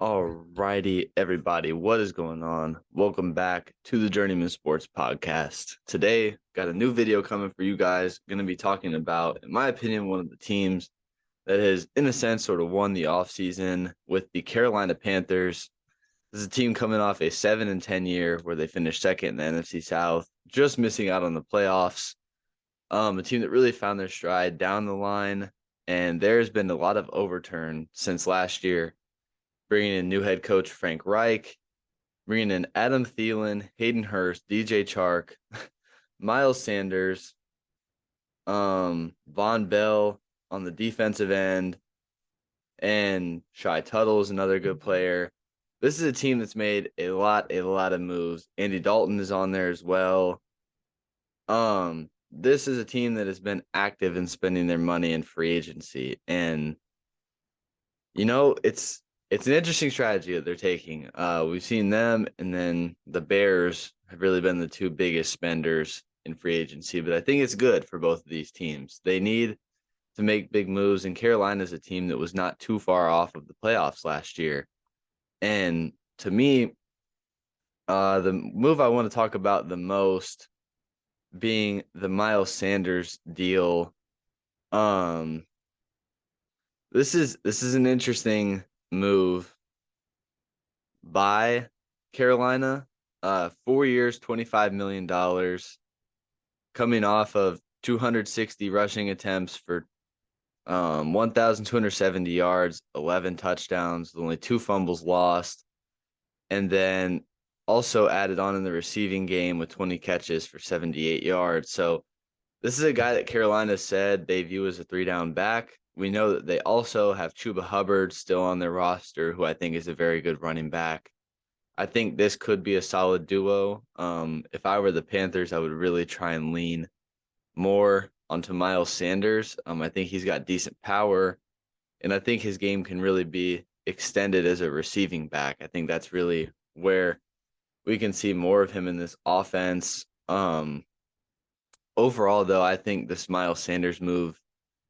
Alrighty, everybody, what is going on? Welcome back to the Journeyman Sports Podcast. Today, got a new video coming for you guys. Going to be talking about, in my opinion, one of the teams that has, in a sense, sort of won the offseason with the Carolina Panthers. This is a team coming off a 7-10 year where they finished second in the NFC South, just missing out on the playoffs. A team that really found their stride down the line, and there's been a lot of overturn since last year bringing in new head coach Frank Reich, bringing in Adam Thielen, Hayden Hurst, DJ Chark, Miles Sanders, Von Bell on the defensive end, and Shy Tuttle is another good player. This is a team that's made a lot of moves. Andy Dalton is on there as well. This is a team that has been active in spending their money in free agency, and it's an interesting strategy that they're taking. We've seen them, and then the Bears have really been the two biggest spenders in free agency. But I think it's good for both of these teams. They need to make big moves, and Carolina is a team that was not too far off of the playoffs last year. And to me, the move I want to talk about the most being the Miles Sanders deal. Um, this is an interesting move by Carolina. 4 years, $25 million, coming off of 260 rushing attempts for 1,270 yards, 11 touchdowns, only two fumbles lost, and then also added on in the receiving game with 20 catches for 78 yards. So this is a guy that Carolina said they view as a three-down back. We know that they also have Chuba Hubbard still on their roster, who I think is a very good running back. I think this could be a solid duo. If I were the Panthers, I would really try and lean more onto Miles Sanders. I think he's got decent power, and I think his game can really be extended as a receiving back. I think that's really where we can see more of him in this offense. Overall, though, I think this Miles Sanders move,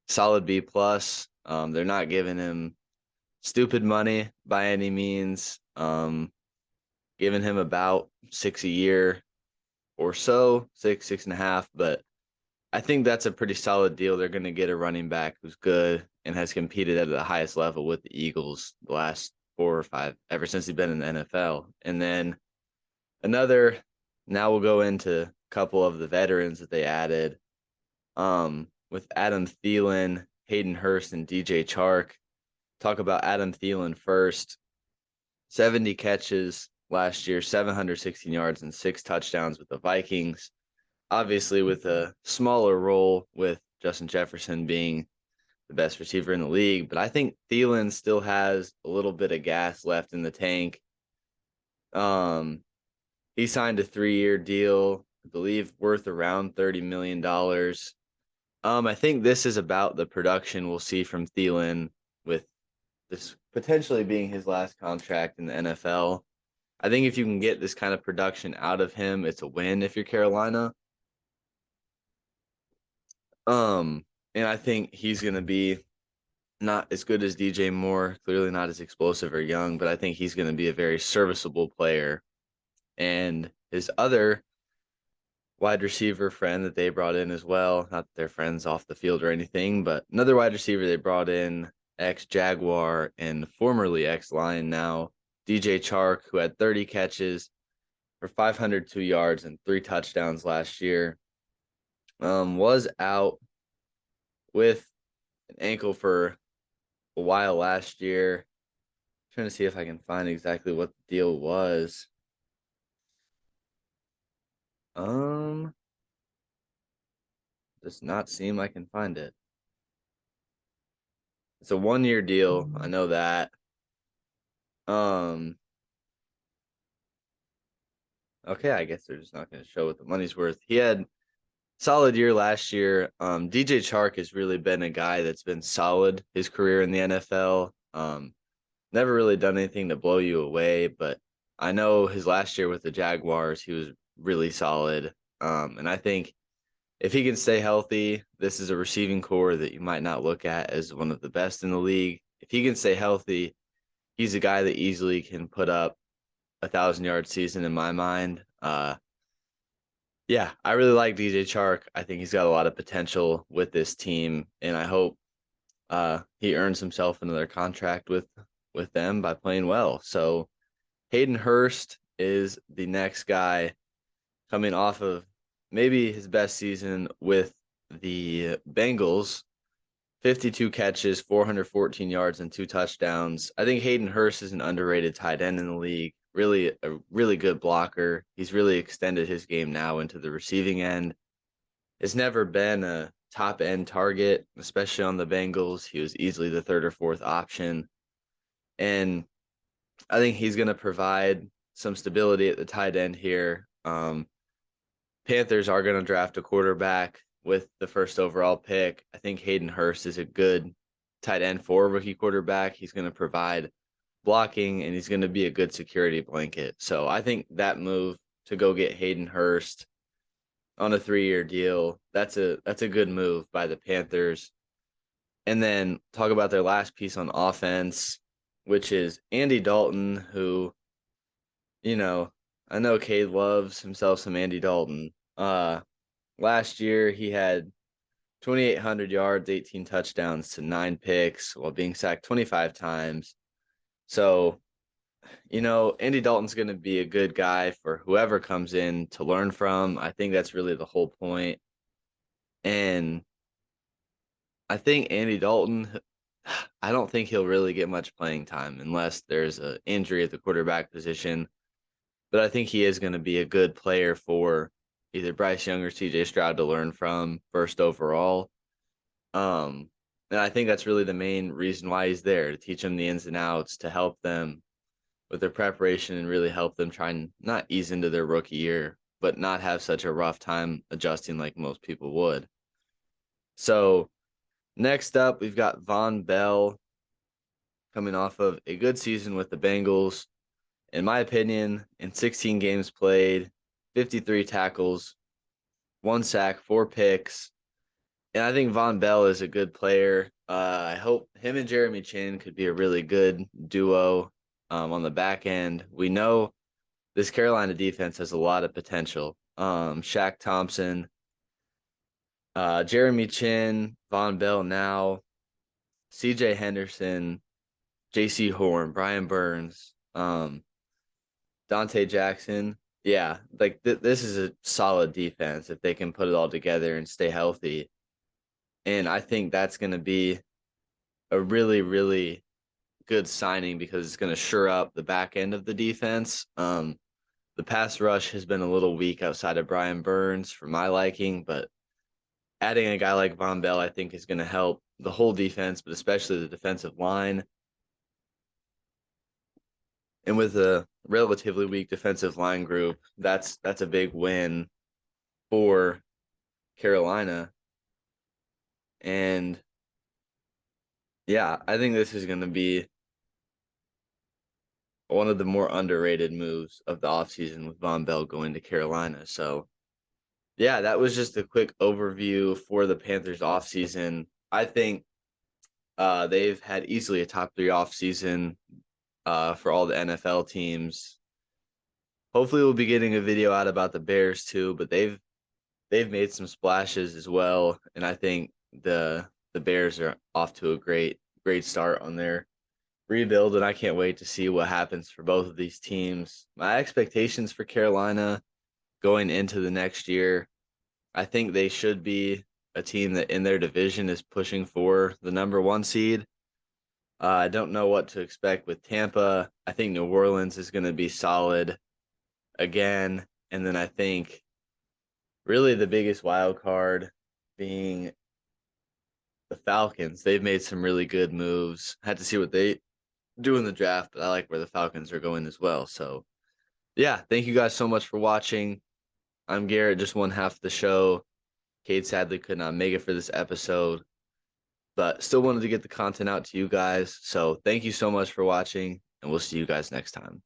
solid B plus. They're not giving him stupid money by any means. Giving him about six a year or so, six and a half. But I think that's a pretty solid deal. They're going to get a running back who's good and has competed at the highest level with the Eagles the last 4 or 5, ever since he's been in the NFL. And then another, now we'll go into a couple of the veterans that they added. With Adam Thielen, Hayden Hurst, and DJ Chark. Talk about Adam Thielen first. 70 catches last year, 716 yards, and 6 touchdowns with the Vikings. Obviously, with a smaller role with Justin Jefferson being the best receiver in the league. But I think Thielen still has a little bit of gas left in the tank. He signed a 3-year deal, I believe, worth around $30 million. I think this is about the production we'll see from Thielen, with this potentially being his last contract in the NFL. I think if you can get this kind of production out of him, it's a win if you're Carolina. And I think he's going to be not as good as DJ Moore, clearly not as explosive or young, but I think he's going to be a very serviceable player. And his other wide receiver friend that they brought in as well, not that they're friends off the field or anything, but another wide receiver they brought in, ex-Jaguar and formerly ex-Lion now, DJ Chark, who had 30 catches for 502 yards and 3 touchdowns last year, was out with an ankle for a while last year. I'm trying to see if I can find exactly what the deal was. Does not seem I can find it. It's a 1-year deal. I know that. Okay, I guess they're just not going to show what the money's worth. He had solid year last year. DJ Chark has really been a guy that's been solid his career in the NFL. Never really done anything to blow you away, but I know his last year with the Jaguars, he was really solid. And I think if he can stay healthy, this is a receiving core that you might not look at as one of the best in the league. If he can stay healthy, he's a guy that easily can put up 1,000-yard season in my mind. Yeah, I really like DJ Chark. I think he's got a lot of potential with this team, and I hope he earns himself another contract with them by playing well. So Hayden Hurst is the next guy coming off of maybe his best season with the Bengals. 52 catches, 414 yards, and 2 touchdowns. I think Hayden Hurst is an underrated tight end in the league. Really, a really good blocker. He's really extended his game now into the receiving end. Has never been a top end target, especially on the Bengals. He was easily the third or fourth option. And I think he's going to provide some stability at the tight end here. Panthers are going to draft a quarterback with the first overall pick. I think Hayden Hurst is a good tight end for a rookie quarterback. He's going to provide blocking and he's going to be a good security blanket. So I think that move to go get Hayden Hurst on a 3-year deal, that's a good move by the Panthers. And then talk about their last piece on offense, which is Andy Dalton, who, I know Cade loves himself some Andy Dalton. Last year he had 2,800 yards, 18 touchdowns to 9 picks while being sacked 25 times. So, Andy Dalton's going to be a good guy for whoever comes in to learn from. I think that's really the whole point. And I think Andy Dalton, I don't think he'll really get much playing time unless there's an injury at the quarterback position. But I think he is going to be a good player for either Bryce Young or CJ Stroud to learn from first overall. And I think that's really the main reason why he's there, to teach them the ins and outs, to help them with their preparation and really help them try and not ease into their rookie year, but not have such a rough time adjusting like most people would. So next up, we've got Von Bell coming off of a good season with the Bengals. In my opinion, in 16 games played, 53 tackles, 1 sack, 4 picks. And I think Von Bell is a good player. I hope him and Jeremy Chin could be a really good duo on the back end. We know this Carolina defense has a lot of potential. Shaq Thompson, Jeremy Chin, Von Bell now, CJ Henderson, JC Horn, Brian Burns, Dante Jackson. Yeah, like this is a solid defense if they can put it all together and stay healthy. And I think that's going to be a really, really good signing because it's going to shore up the back end of the defense. The pass rush has been a little weak outside of Brian Burns for my liking, but adding a guy like Von Bell, I think, is going to help the whole defense, but especially the defensive line. And with a relatively weak defensive line group, that's a big win for Carolina. And yeah, I think this is going to be one of the more underrated moves of the offseason with Von Bell going to Carolina. So yeah, that was just a quick overview for the Panthers offseason. I think they've had easily a top 3 offseason for all the NFL teams. Hopefully we'll be getting a video out about the Bears too, but they've made some splashes as well. And I think the Bears are off to a great start on their rebuild, and I can't wait to see what happens for both of these teams. My expectations for Carolina going into the next year, I think they should be a team that in their division is pushing for the number 1 seed. I don't know what to expect with Tampa. I think New Orleans is going to be solid again. And then I think really the biggest wild card being the Falcons. They've made some really good moves. Had to see what they do in the draft, but I like where the Falcons are going as well. So yeah, thank you guys so much for watching. I'm Garrett, just one half of the show. Cade sadly could not make it for this episode, but still wanted to get the content out to you guys. So thank you so much for watching, and we'll see you guys next time.